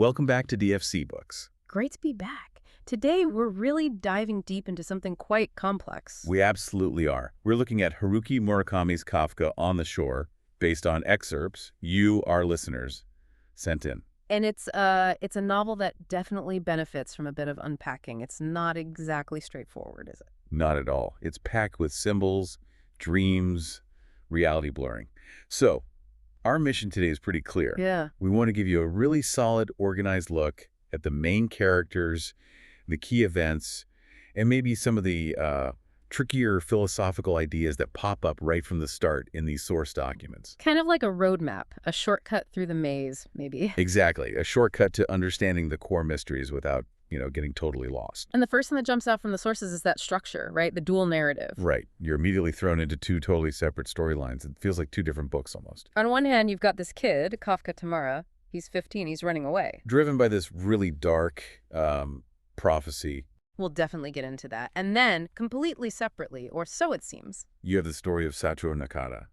welcome back to DFC Books. Great to be back. Today, we're really diving deep into something quite complex. We absolutely are. We're looking at Haruki Murakami's Kafka on the Shore, based on excerpts you, our listeners, sent in. And it's a novel that definitely benefits from a bit of unpacking. It's not exactly straightforward, is it? Not at all. It's packed with symbols, dreams, reality blurring. So, our mission today is pretty clear. Yeah. We want to give you a really solid, organized look at the main characters, the key events, and maybe some of the trickier philosophical ideas that pop up right from the start in these source documents. Kind of like a roadmap, a shortcut through the maze, maybe. Exactly. A shortcut to understanding the core mysteries without, getting totally lost. And the first thing that jumps out from the sources is that structure, right? The dual narrative. Right. You're immediately thrown into two totally separate storylines. It feels like two different books almost. On one hand, you've got this kid, Kafka Tamara. He's 15. He's running away. Driven by this really dark prophecy. We'll definitely get into that. And then, completely separately, or so it seems. You have the story of Sachio Nakata,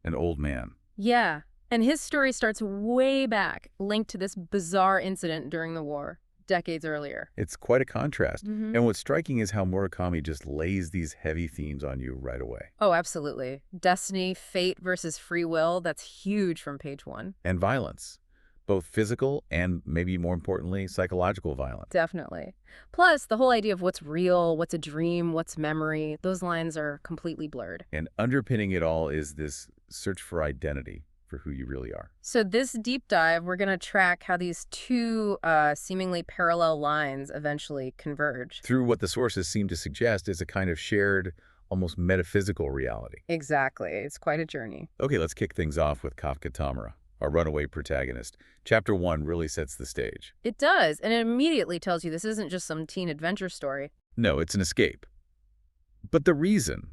an old man. Yeah. And his story starts way back, linked to this bizarre incident during the war, decades earlier. It's quite a contrast. Mm-hmm. And what's striking is how Murakami just lays these heavy themes on you right away. Oh, absolutely. Destiny, fate versus free will, that's huge from page 1. And violence. Both physical and, maybe more importantly, psychological violence. Definitely. Plus, the whole idea of what's real, what's a dream, what's memory, those lines are completely blurred. And underpinning it all is this search for identity, for who you really are. So this deep dive, we're going to track how these two seemingly parallel lines eventually converge. Through what the sources seem to suggest is a kind of shared, almost metaphysical reality. Exactly. It's quite a journey. Okay, let's kick things off with Kafka Tamara, our runaway protagonist. Chapter 1 really sets the stage. It does, and it immediately tells you this isn't just some teen adventure story. No, it's an escape. But the reason...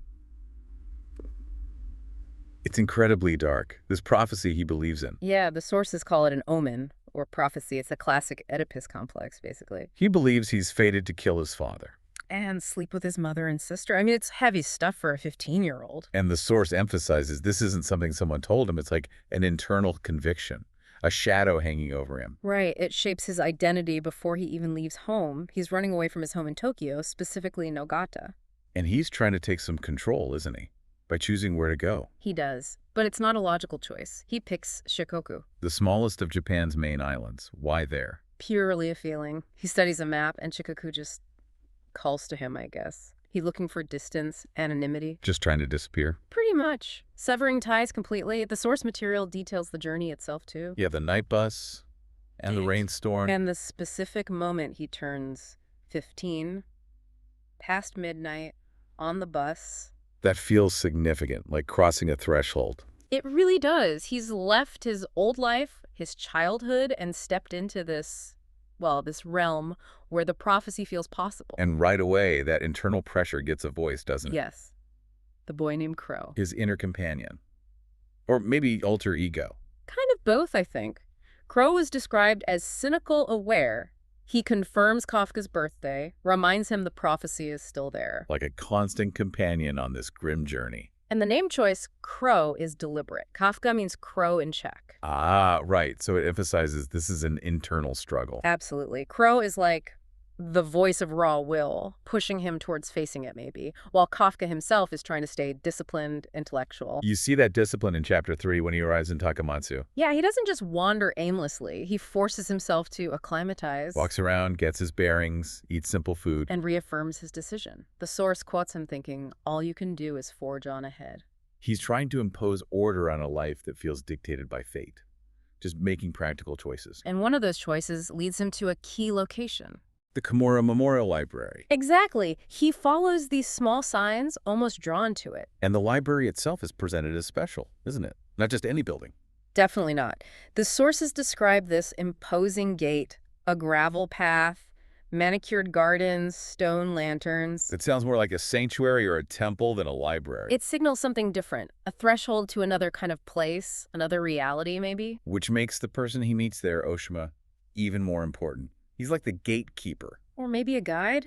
It's incredibly dark. This prophecy he believes in. Yeah, the sources call it an omen, or prophecy. It's a classic Oedipus complex, basically. He believes he's fated to kill his father. And sleep with his mother and sister. I mean, it's heavy stuff for a 15-year-old. And the source emphasizes this isn't something someone told him. It's like an internal conviction, a shadow hanging over him. Right. It shapes his identity before he even leaves home. He's running away from his home in Tokyo, specifically Nogata. And he's trying to take some control, isn't he? By choosing where to go. He does. But it's not a logical choice. He picks Shikoku. The smallest of Japan's main islands. Why there? Purely a feeling. He studies a map, and Shikoku just calls to him, I guess. He's looking for distance, anonymity. Just trying to disappear? Pretty much. Severing ties completely. The source material details the journey itself, too. Yeah, the night bus and the rainstorm. And the specific moment he turns 15, past midnight, on the bus. That feels significant, like crossing a threshold. It really does. He's left his old life, his childhood, and stepped into this realm where the prophecy feels possible. And right away, that internal pressure gets a voice, doesn't it? Yes. The boy named Crow. His inner companion. Or maybe alter ego. Kind of both, I think. Crow is described as cynical aware. He confirms Kafka's birthday, reminds him the prophecy is still there. Like a constant companion on this grim journey. And the name choice, Crow, is deliberate. Kafka means crow in Czech. Ah, right. So it emphasizes this is an internal struggle. Absolutely. Crow is like the voice of raw will, pushing him towards facing it, maybe, while Kafka himself is trying to stay disciplined, intellectual. You see that discipline in Chapter 3 when he arrives in Takamatsu. Yeah, he doesn't just wander aimlessly. He forces himself to acclimatize. Walks around, gets his bearings, eats simple food. And reaffirms his decision. The source quotes him thinking, all you can do is forge on ahead. He's trying to impose order on a life that feels dictated by fate. Just making practical choices. And one of those choices leads him to a key location. The Kimura Memorial Library. Exactly. He follows these small signs, almost drawn to it. And the library itself is presented as special, isn't it? Not just any building. Definitely not. The sources describe this imposing gate, a gravel path, manicured gardens, stone lanterns. It sounds more like a sanctuary or a temple than a library. It signals something different, a threshold to another kind of place, another reality, maybe. Which makes the person he meets there, Oshima, even more important. He's like the gatekeeper. Or maybe a guide?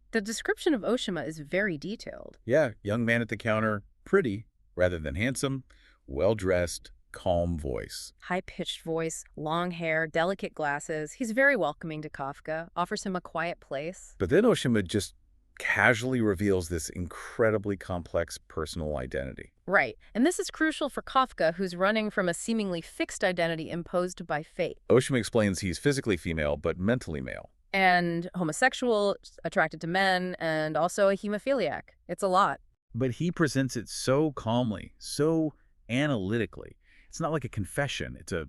The description of Oshima is very detailed. Yeah, young man at the counter, pretty rather than handsome, well-dressed, calm voice. High-pitched voice, long hair, delicate glasses. He's very welcoming to Kafka, offers him a quiet place. But then Oshima just casually reveals this incredibly complex personal identity. Right. And this is crucial for Kafka, who's running from a seemingly fixed identity imposed by fate. Oshima explains he's physically female, but mentally male. And homosexual, attracted to men, and also a hemophiliac. It's a lot. But he presents it so calmly, so analytically. It's not like a confession. It's a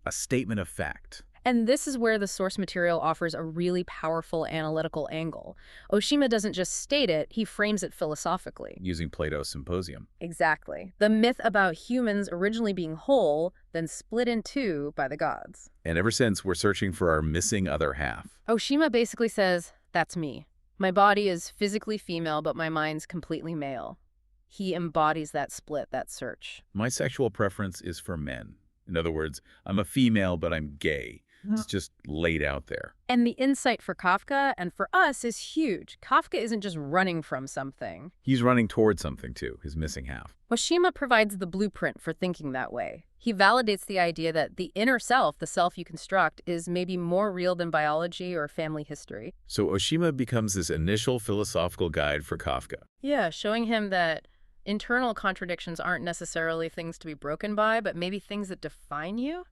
statement of fact. And this is where the source material offers a really powerful analytical angle. Oshima doesn't just state it, he frames it philosophically. Using Plato's Symposium. Exactly. The myth about humans originally being whole, then split in two by the gods. And ever since, we're searching for our missing other half. Oshima basically says, that's me. My body is physically female, but my mind's completely male. He embodies that split, that search. My sexual preference is for men. In other words, I'm a female, but I'm gay. It's just laid out there. And the insight for Kafka and for us is huge. Kafka isn't just running from something. He's running towards something, too, his missing half. Oshima provides the blueprint for thinking that way. He validates the idea that the inner self, the self you construct, is maybe more real than biology or family history. So Oshima becomes this initial philosophical guide for Kafka. Yeah, showing him that internal contradictions aren't necessarily things to be broken by, but maybe things that define you.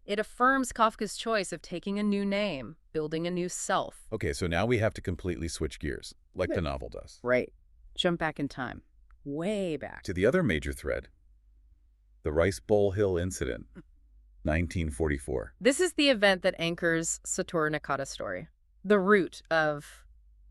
It affirms Kafka's choice of taking a new name, building a new self. Okay, so now we have to completely switch gears, like the novel does. Right. Jump back in time. Way back. To the other major thread, the Rice Bowl Hill incident, 1944. This is the event that anchors Satoru Nakata's story. The root of,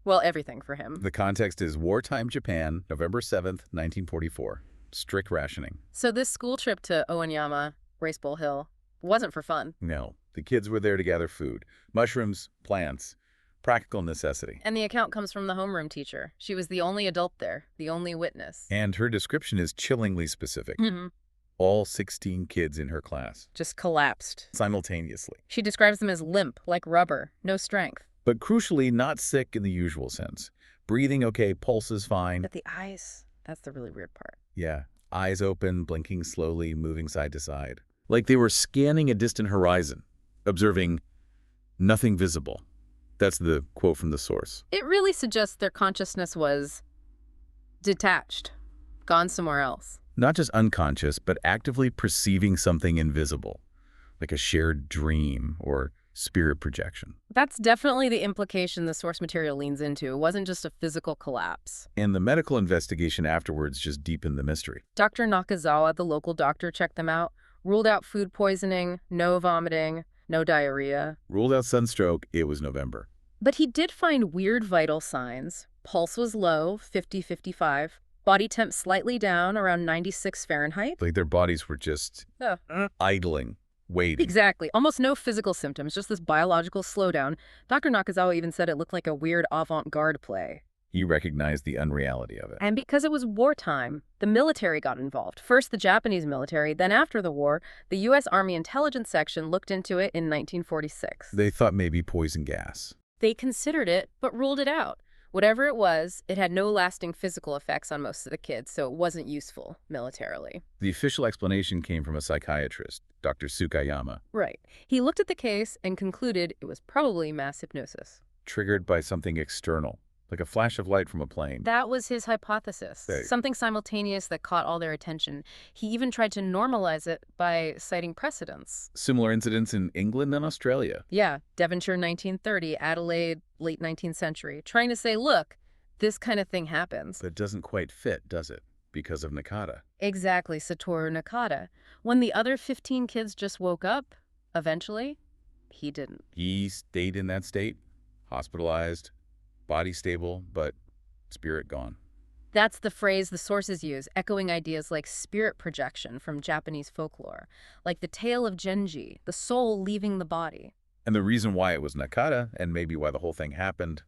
well, everything for him. The context is wartime Japan, November 7th, 1944. Strict rationing. So this school trip to Owanyama, Rice Bowl Hill, wasn't for fun. No, the kids were there to gather food. Mushrooms, plants, practical necessity. And the account comes from the homeroom teacher. She was the only adult there, the only witness. And her description is chillingly specific. All 16 kids in her class. Just collapsed. Simultaneously. She describes them as limp, like rubber, no strength. But crucially, not sick in the usual sense. Breathing okay, pulse is fine. But the eyes, that's the really weird part. Yeah, eyes open, blinking slowly, moving side to side. Like they were scanning a distant horizon, observing nothing visible. That's the quote from the source. It really suggests their consciousness was detached, gone somewhere else. Not just unconscious, but actively perceiving something invisible, like a shared dream or spirit projection. That's definitely the implication the source material leans into. It wasn't just a physical collapse. And the medical investigation afterwards just deepened the mystery. Dr. Nakazawa, the local doctor, checked them out, ruled out food poisoning, no vomiting, no diarrhea. Ruled out sunstroke, it was November. But he did find weird vital signs. Pulse was low, 50-55. Body temp slightly down, around 96 Fahrenheit. Like their bodies were just idling, waiting. Exactly. Almost no physical symptoms, just this biological slowdown. Dr. Nakazawa even said it looked like a weird avant-garde play. He recognized the unreality of it. And because it was wartime, the military got involved. First the Japanese military, then after the war, the U.S. Army Intelligence Section looked into it in 1946. They thought maybe poison gas. They considered it, but ruled it out. Whatever it was, it had no lasting physical effects on most of the kids, so it wasn't useful militarily. The official explanation came from a psychiatrist, Dr. Tsukayama. Right. He looked at the case and concluded it was probably mass hypnosis. Triggered by something external, like a flash of light from a plane. That was his hypothesis. Something simultaneous that caught all their attention. He even tried to normalize it by citing precedents. Similar incidents in England and Australia. Yeah, Devonshire 1930, Adelaide, late 19th century. Trying to say, look, this kind of thing happens. But it doesn't quite fit, does it? Because of Nakata. Exactly, Satoru Nakata. When the other 15 kids just woke up, eventually, he didn't. He stayed in that state, hospitalized, body stable, but spirit gone. That's the phrase the sources use, echoing ideas like spirit projection from Japanese folklore, like the tale of Genji, the soul leaving the body. And the reason why it was Nakata, and maybe why the whole thing happened,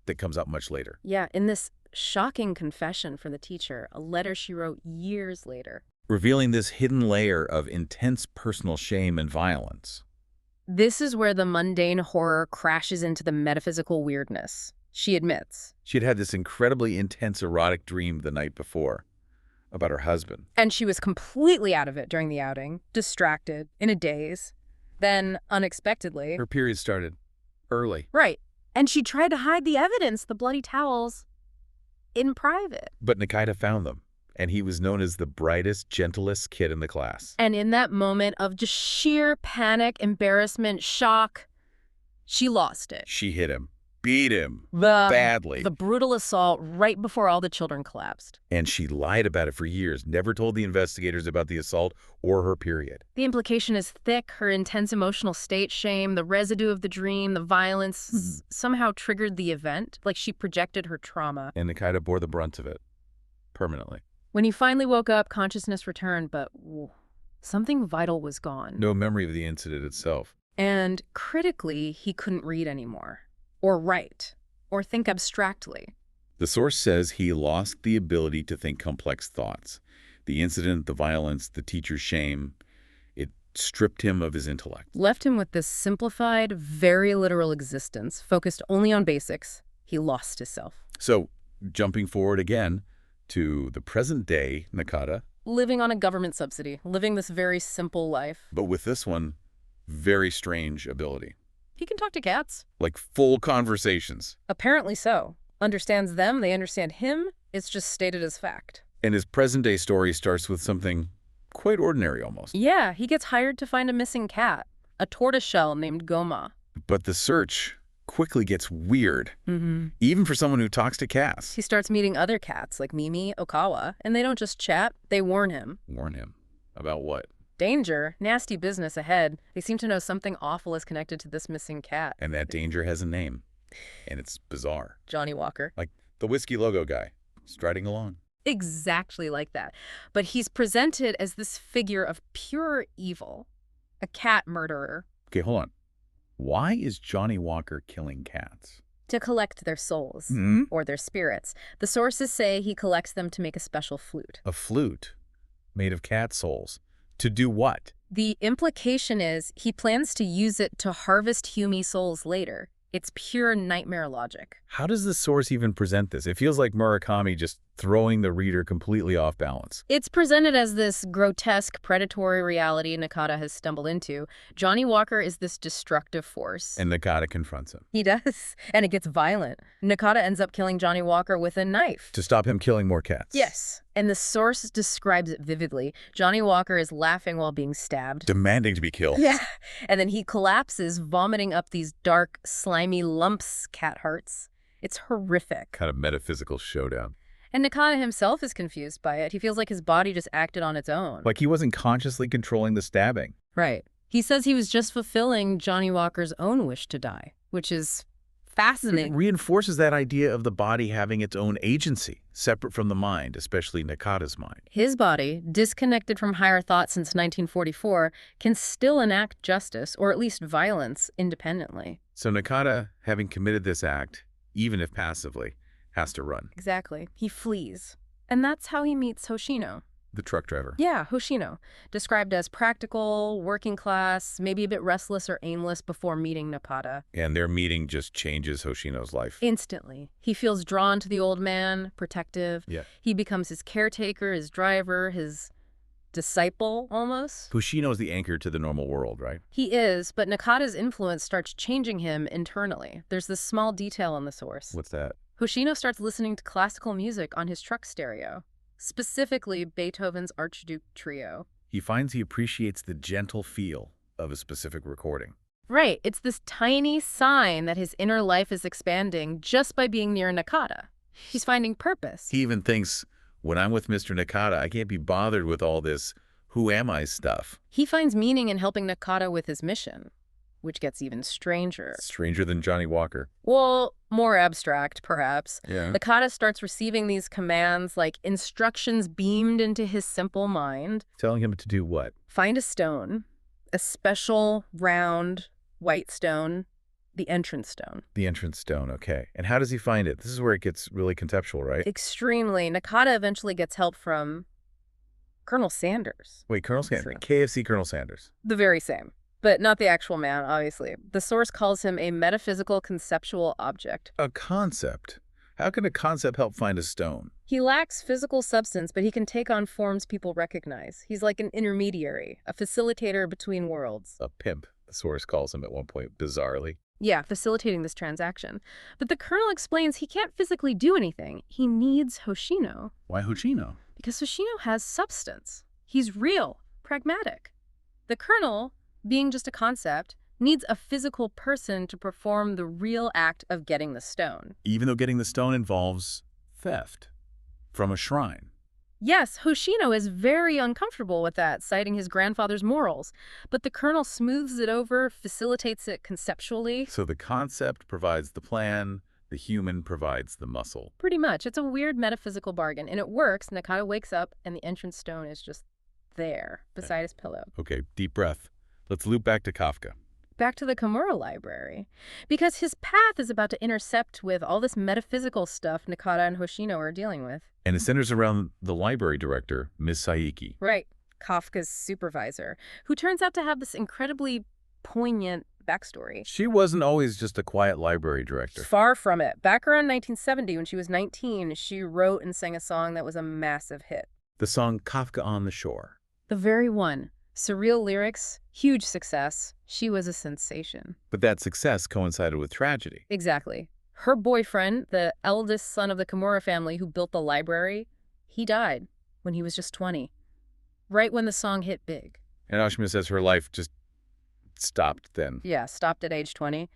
that comes out much later. Yeah, in this shocking confession from the teacher, a letter she wrote years later. Revealing this hidden layer of intense personal shame and violence. This is where the mundane horror crashes into the metaphysical weirdness. She admits. She'd had this incredibly intense erotic dream the night before. about her husband. And she was completely out of it during the outing, distracted, in a daze. Then, unexpectedly... Her period started early. Right. And she tried to hide the evidence, the bloody towels, in private. But Nakata found them, and he was known as the brightest, gentlest kid in the class. And in that moment of just sheer panic, embarrassment, shock, she lost it. She hit him, beat him badly. The brutal assault right before all the children collapsed. And she lied about it for years, never told the investigators about the assault or her period. The implication is thick. Her intense emotional state, shame, the residue of the dream, the violence somehow triggered the event, like she projected her trauma. And Nakata bore the brunt of it, permanently. When he finally woke up, consciousness returned, but something vital was gone. No memory of the incident itself. And critically, he couldn't read anymore, or write, or think abstractly. The source says he lost the ability to think complex thoughts. The incident, the violence, the teacher's shame, it stripped him of his intellect. Left him with this simplified, very literal existence, focused only on basics. He lost himself. So, jumping forward again to the present day Nakata. Living on a government subsidy, living this very simple life. But with this one, very strange ability. He can talk to cats. Like full conversations. Apparently so. Understands them, they understand him. It's just stated as fact. And his present-day story starts with something quite ordinary almost. Yeah, he gets hired to find a missing cat, a tortoiseshell named Goma. But the search quickly gets weird, even for someone who talks to cats. He starts meeting other cats like Mimi, Okawa, and they don't just chat, they warn him. Warn him? About what? Danger, nasty business ahead. They seem to know something awful is connected to this missing cat. And that danger has a name. And it's bizarre. Johnny Walker. Like the whiskey logo guy, striding along. Exactly like that. But he's presented as this figure of pure evil. A cat murderer. Okay, hold on. Why is Johnny Walker killing cats? To collect their souls. Or their spirits. The sources say he collects them to make a special flute. A flute? Made of cat souls? To do what? The implication is he plans to use it to harvest Humi souls later. It's pure nightmare logic. How does the source even present this? It feels like Murakami just throwing the reader completely off balance. It's presented as this grotesque, predatory reality Nakata has stumbled into. Johnny Walker is this destructive force. And Nakata confronts him. He does. And it gets violent. Nakata ends up killing Johnny Walker with a knife. To stop him killing more cats. Yes. And the source describes it vividly. Johnny Walker is laughing while being stabbed. Demanding to be killed. Yeah. And then he collapses, vomiting up these dark, slimy lumps, cat hearts. It's horrific. Kind of metaphysical showdown. And Nakata himself is confused by it. He feels like his body just acted on its own. Like he wasn't consciously controlling the stabbing. Right. He says he was just fulfilling Johnny Walker's own wish to die, which is fascinating. It reinforces that idea of the body having its own agency, separate from the mind, especially Nakata's mind. His body, disconnected from higher thought since 1944, can still enact justice, or at least violence, independently. So Nakata, having committed this act, even if passively, has to run. Exactly. He flees. And that's how he meets Hoshino. The truck driver. Yeah, Hoshino. Described as practical, working class, maybe a bit restless or aimless before meeting Nakata. And their meeting just changes Hoshino's life. Instantly. He feels drawn to the old man, protective. Yeah. He becomes his caretaker, his driver, his disciple, almost. Hoshino is the anchor to the normal world, right? He is, but Nakata's influence starts changing him internally. There's this small detail in the source. What's that? Hoshino starts listening to classical music on his truck stereo, specifically Beethoven's Archduke Trio. He finds he appreciates the gentle feel of a specific recording. Right, it's this tiny sign that his inner life is expanding just by being near Nakata. He's finding purpose. He even thinks, when I'm with Mr. Nakata, I can't be bothered with all this who am I stuff. He finds meaning in helping Nakata with his mission, which gets even stranger. Stranger than Johnny Walker. Well, more abstract, perhaps. Yeah. Nakata starts receiving these commands like instructions beamed into his simple mind. Telling him to do what? Find a stone, a special, round, white stone, the entrance stone. The entrance stone, okay. And how does he find it? This is where it gets really conceptual, right? Extremely. Nakata eventually gets help from Colonel Sanders. Wait, Colonel Sanders? KFC Colonel Sanders. The very same. But not the actual man, obviously. The source calls him a metaphysical conceptual object. A concept. How can a concept help find a stone? He lacks physical substance, but he can take on forms people recognize. He's like an intermediary, a facilitator between worlds. A pimp, the source calls him at one point, bizarrely. Yeah, facilitating this transaction. But the colonel explains he can't physically do anything. He needs Hoshino. Why Hoshino? Because Hoshino has substance. He's real, pragmatic. The colonel, being just a concept, needs a physical person to perform the real act of getting the stone. Even though getting the stone involves theft from a shrine. Yes, Hoshino is very uncomfortable with that, citing his grandfather's morals. But the colonel smooths it over, facilitates it conceptually. So the concept provides the plan, the human provides the muscle. Pretty much. It's a weird metaphysical bargain, and it works. Nakata wakes up, and the entrance stone is just there, beside his pillow. Okay, deep breath. Let's loop back to Kafka. Back to the Kimura library. Because his path is about to intercept with all this metaphysical stuff Nakata and Hoshino are dealing with. And it centers around the library director, Ms. Saiki. Right. Kafka's supervisor, who turns out to have this incredibly poignant backstory. She wasn't always just a quiet library director. Far from it. Back around 1970, when she was 19, she wrote and sang a song that was a massive hit. The song Kafka on the Shore. The very one. Surreal lyrics, huge success. She was a sensation. But that success coincided with tragedy. Exactly. Her boyfriend, the eldest son of the Kimura family who built the library, he died when he was just 20, right when the song hit big. And Oshima says her life just stopped then. Yeah, stopped at age 20.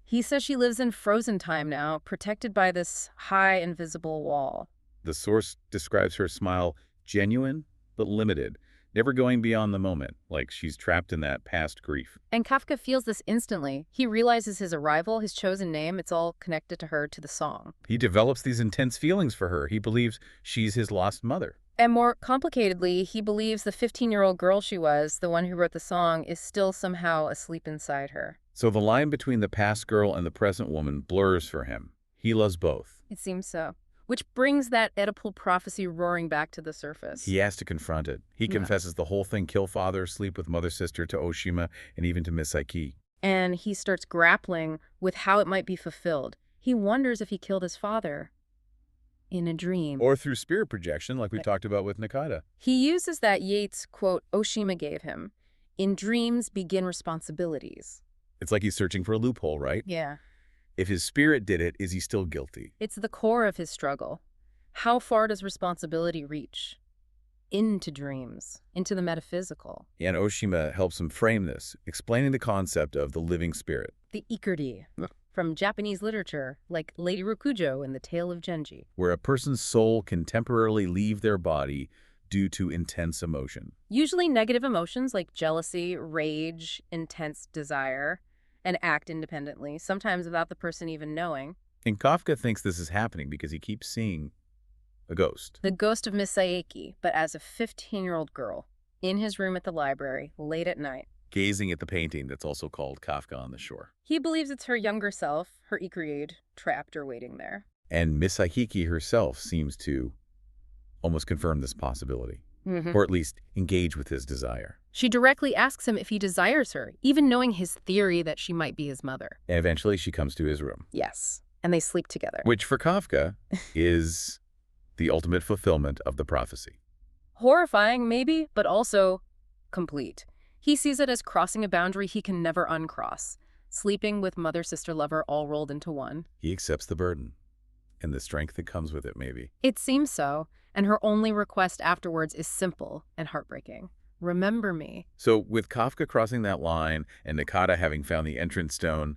He says she lives in frozen time now, protected by this high invisible wall. The source describes her smile genuine but limited, never going beyond the moment, like she's trapped in that past grief. And Kafka feels this instantly. He realizes his arrival, his chosen name, it's all connected to her, to the song. He develops these intense feelings for her. He believes she's his lost mother. And more complicatedly, he believes the 15-year-old girl she was, the one who wrote the song, is still somehow asleep inside her. So the line between the past girl and the present woman blurs for him. He loves both. It seems so. Which brings that Oedipal prophecy roaring back to the surface. He has to confront it. He confesses the whole thing: kill father, sleep with mother, sister, to Oshima, and even to Miss Saiki. And he starts grappling with how it might be fulfilled. He wonders if he killed his father in a dream. Or through spirit projection, like we talked about with Nakata. He uses that Yeats quote Oshima gave him, "In dreams begin responsibilities." It's like he's searching for a loophole, right? Yeah. If his spirit did it, is he still guilty? It's the core of his struggle. How far does responsibility reach? Into dreams, into the metaphysical. And Oshima helps him frame this, explaining the concept of the living spirit. The Ikari, from Japanese literature, like Lady Rokujo in The Tale of Genji. Where a person's soul can temporarily leave their body due to intense emotion. Usually negative emotions like jealousy, rage, intense desire, and act independently, sometimes without the person even knowing. And Kafka thinks this is happening because he keeps seeing a ghost. The ghost of Miss Saiki, but as a 15-year-old girl, in his room at the library, late at night. Gazing at the painting that's also called Kafka on the Shore. He believes it's her younger self, her Ikariade, trapped or waiting there. And Miss Saiki herself seems to almost confirm this possibility. Or at least engage with his desire. She directly asks him if he desires her, even knowing his theory that she might be his mother. And eventually she comes to his room. Yes, and they sleep together. Which for Kafka is the ultimate fulfillment of the prophecy. Horrifying, maybe, but also complete. He sees it as crossing a boundary he can never uncross, sleeping with mother-sister-lover all rolled into one. He accepts the burden and the strength that comes with it, maybe. It seems so, and her only request afterwards is simple and heartbreaking. Remember me. So with Kafka crossing that line and Nakata having found the entrance stone,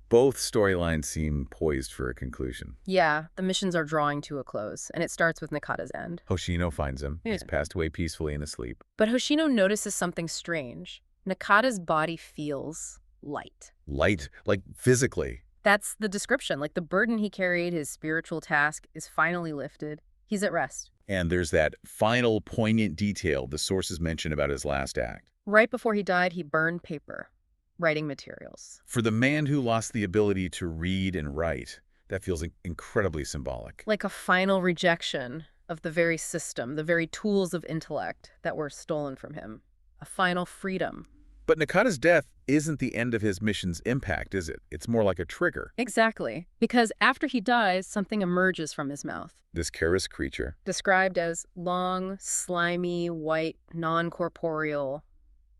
both storylines seem poised for a conclusion. Yeah, the missions are drawing to a close, and it starts with Nakata's end. Hoshino finds him. Yeah. He's passed away peacefully in his sleep. But Hoshino notices something strange. Nakata's body feels light. Light, like physically. That's the description. Like the burden he carried, his spiritual task, is finally lifted. He's at rest. And there's that final poignant detail the sources mention about his last act. Right before he died, he burned paper, writing materials. For the man who lost the ability to read and write, that feels incredibly symbolic. Like a final rejection of the very system, the very tools of intellect that were stolen from him. A final freedom. But Nakata's death isn't the end of his mission's impact, is it? It's more like a trigger. Exactly. Because after he dies, something emerges from his mouth. This Karis creature. Described as long, slimy, white, non-corporeal,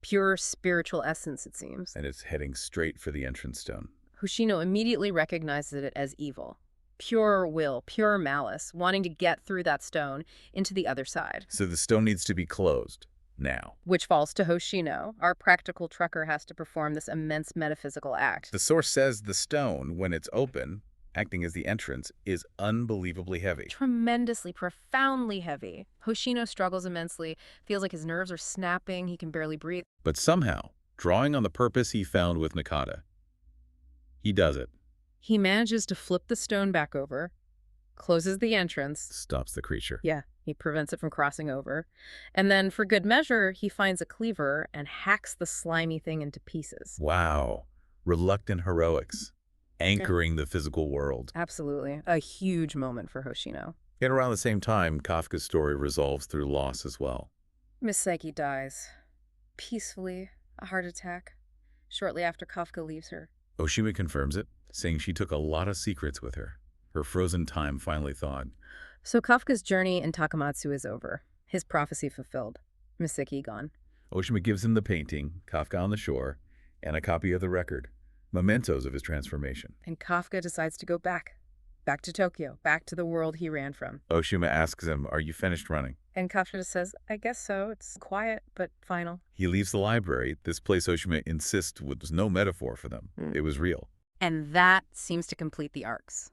pure spiritual essence, it seems. And it's heading straight for the entrance stone. Hoshino immediately recognizes it as evil. Pure will, pure malice, wanting to get through that stone into the other side. So the stone needs to be closed. Now. Which falls to Hoshino. Our practical trucker has to perform this immense metaphysical act. The source says the stone, when it's open, acting as the entrance, is unbelievably heavy. Tremendously, profoundly heavy. Hoshino struggles immensely, feels like his nerves are snapping, he can barely breathe. But somehow, drawing on the purpose he found with Nakata, he does it. He manages to flip the stone back over, closes the entrance. Stops the creature. Yeah, he prevents it from crossing over. And then, for good measure, he finds a cleaver and hacks the slimy thing into pieces. Wow. Reluctant heroics. Anchoring the physical world. Absolutely. A huge moment for Hoshino. Yet around the same time, Kafka's story resolves through loss as well. Miss Psyche dies. Peacefully. A heart attack. Shortly after Kafka leaves her. Oshima confirms it, saying she took a lot of secrets with her. Her frozen time finally thawed. So Kafka's journey in Takamatsu is over. His prophecy fulfilled. Miss Psyche gone. Oshima gives him the painting, Kafka on the shore, and a copy of the record, mementos of his transformation. And Kafka decides to go back. Back to Tokyo. Back to the world he ran from. Oshima asks him, "Are you finished running?" And Kafka says, I guess so. It's quiet, but final. He leaves the library. This place, Oshima insists, was no metaphor for them. It was real. And that seems to complete the arcs.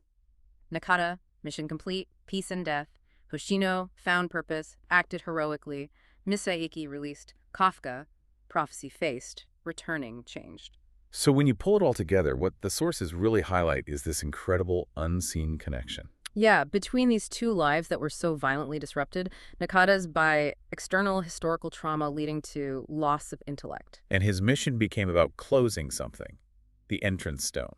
Nakata, mission complete, peace and death. Hoshino, found purpose, acted heroically. Misaiki released. Kafka, prophecy faced, returning changed. So when you pull it all together, what the sources really highlight is this incredible unseen connection. Yeah, between these two lives that were so violently disrupted, Nakata's by external historical trauma leading to loss of intellect. And his mission became about closing something, the entrance stone.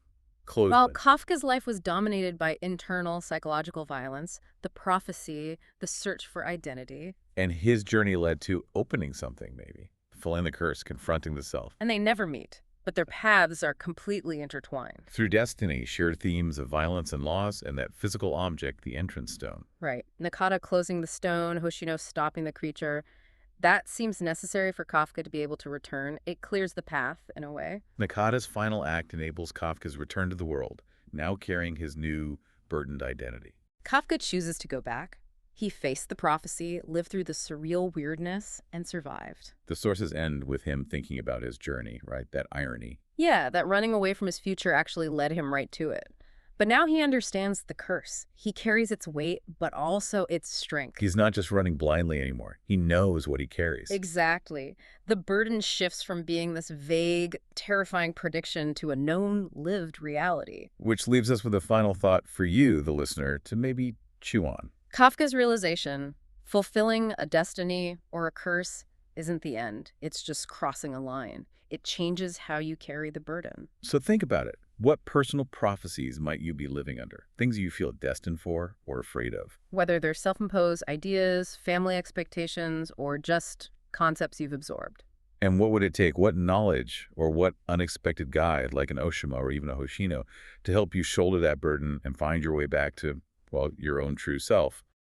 Closed While it. Kafka's life was dominated by internal psychological violence, the prophecy, the search for identity. And his journey led to opening something, maybe. Fulfilling the curse, confronting the self. And they never meet, but their paths are completely intertwined. Through destiny, shared themes of violence and loss, and that physical object, the entrance stone. Right. Nakata closing the stone, Hoshino stopping the creature. That seems necessary for Kafka to be able to return. It clears the path, in a way. Nakata's final act enables Kafka's return to the world, now carrying his new, burdened identity. Kafka chooses to go back. He faced the prophecy, lived through the surreal weirdness, and survived. The sources end with him thinking about his journey, right? That irony. Yeah, that running away from his future actually led him right to it. But now he understands the curse. He carries its weight, but also its strength. He's not just running blindly anymore. He knows what he carries. Exactly. The burden shifts from being this vague, terrifying prediction to a known, lived reality. Which leaves us with a final thought for you, the listener, to maybe chew on. Kafka's realization, fulfilling a destiny or a curse isn't the end. It's just crossing a line. It changes how you carry the burden. So think about it. What personal prophecies might you be living under? Things you feel destined for or afraid of? Whether they're self-imposed ideas, family expectations, or just concepts you've absorbed. And what would it take? What knowledge or what unexpected guide, like an Oshima or even a Hoshino, to help you shoulder that burden and find your way back to, well, your own true self?